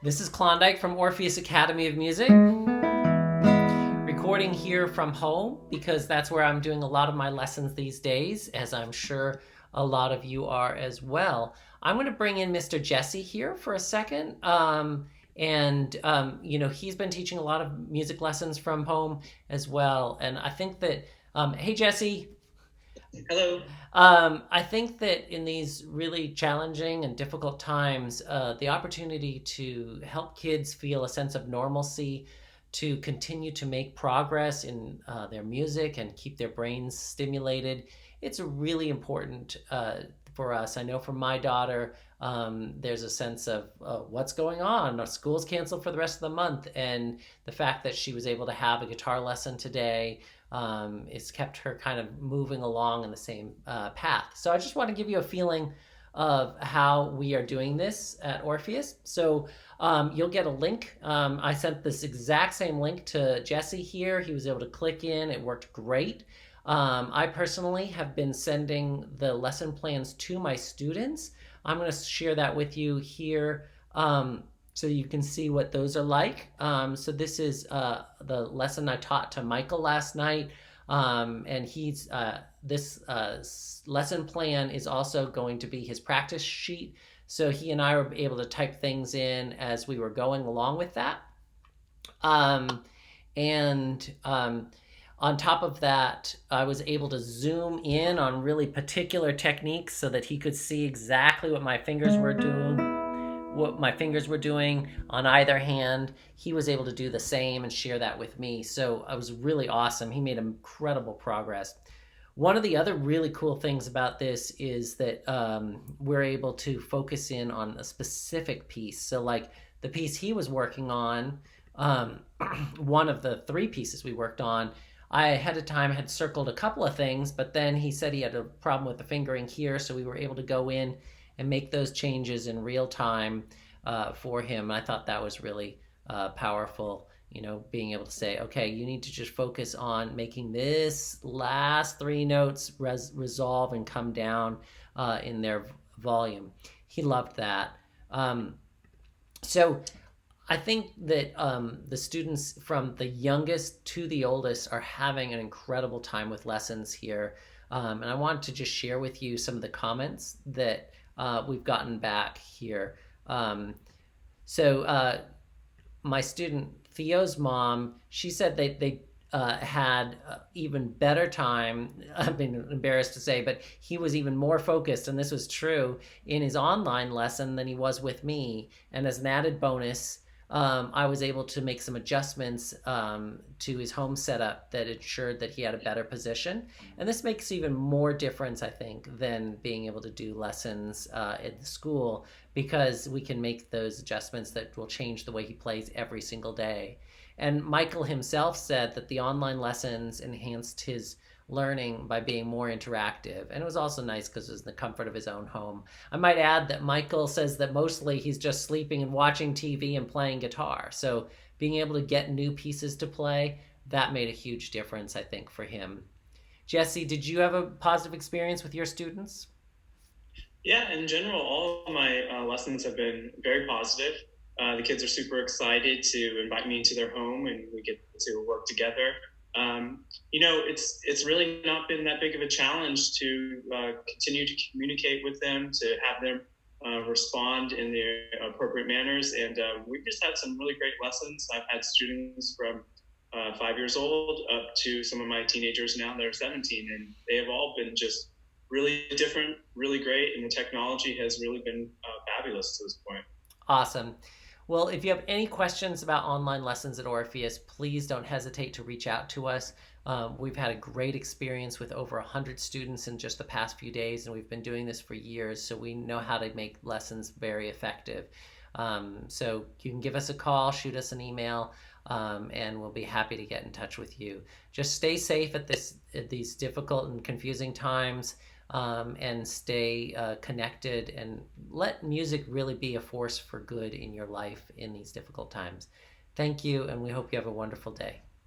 This is Klondike from Orpheus Academy of Music, recording here from home because that's where I'm doing a lot of my lessons these days, as I'm sure a lot of you are as well. I'm going to bring in Mr. Jesse here for a second. He's been teaching a lot of music lessons from home as well. And I think that, hey, Jesse. Hello. I think that in these really challenging and difficult times, the opportunity to help kids feel a sense of normalcy, to continue to make progress in their music and keep their brains stimulated, it's really important for us. I know for my daughter, there's a sense of what's going on. Our school's canceled for the rest of the month, and the fact that she was able to have a guitar lesson today, it's kept her kind of moving along in the same path. So I just want to give you a feeling of how we are doing this at Orpheus. So you'll get a link. I sent this exact same link to Jesse here. He was able to click in. It worked great. I personally have been sending the lesson plans to my students. I'm going to share that with you here. So you can see what those are like. So this is the lesson I taught to Michael last night. And this lesson plan is also going to be his practice sheet. So he and I were able to type things in as we were going along with that. On top of that, I was able to zoom in on really particular techniques so that he could see exactly what my fingers were doing on either hand. He was able to do the same and share that with me. So it was really awesome. He made incredible progress. One of the other really cool things about this is that we're able to focus in on a specific piece. So like the piece he was working on, one of the three pieces we worked on, I ahead of time had circled a couple of things, but then he said he had a problem with the fingering here, so we were able to go in and make those changes in real time for him. I thought that was really powerful, being able to say, okay, you need to just focus on making this last three notes resolve and come down in their volume. He loved that. So I think that the students from the youngest to the oldest are having an incredible time with lessons here. And I want to just share with you some of the comments that we've gotten back here. My student Theo's mom, she said they had even better time. I've been embarrassed to say, but he was even more focused, and this was true, in his online lesson than he was with me. And as an added bonus, I was able to make some adjustments to his home setup that ensured that he had a better position. And this makes even more difference, I think, than being able to do lessons at the school, because we can make those adjustments that will change the way he plays every single day. And Michael himself said that the online lessons enhanced his learning by being more interactive. And it was also nice because it was in the comfort of his own home. I might add that Michael says that mostly he's just sleeping and watching TV and playing guitar. So being able to get new pieces to play, that made a huge difference, I think, for him. Jesse, did you have a positive experience with your students? Yeah, in general, all of my lessons have been very positive. The kids are super excited to invite me into their home, and we get to work together. It's really not been that big of a challenge to continue to communicate with them, to have them respond in the appropriate manners. And we've just had some really great lessons. I've had students from 5 years old up to some of my teenagers now. They're 17, and they have all been just really different, really great. And the technology has really been fabulous to this point. Awesome. Well, if you have any questions about online lessons at Orpheus, please don't hesitate to reach out to us. We've had a great experience with over 100 students in just the past few days, and we've been doing this for years, so we know how to make lessons very effective. So you can give us a call, shoot us an email, and we'll be happy to get in touch with you. Just stay safe at these difficult and confusing times. And stay connected, and let music really be a force for good in your life in these difficult times. Thank you, and we hope you have a wonderful day.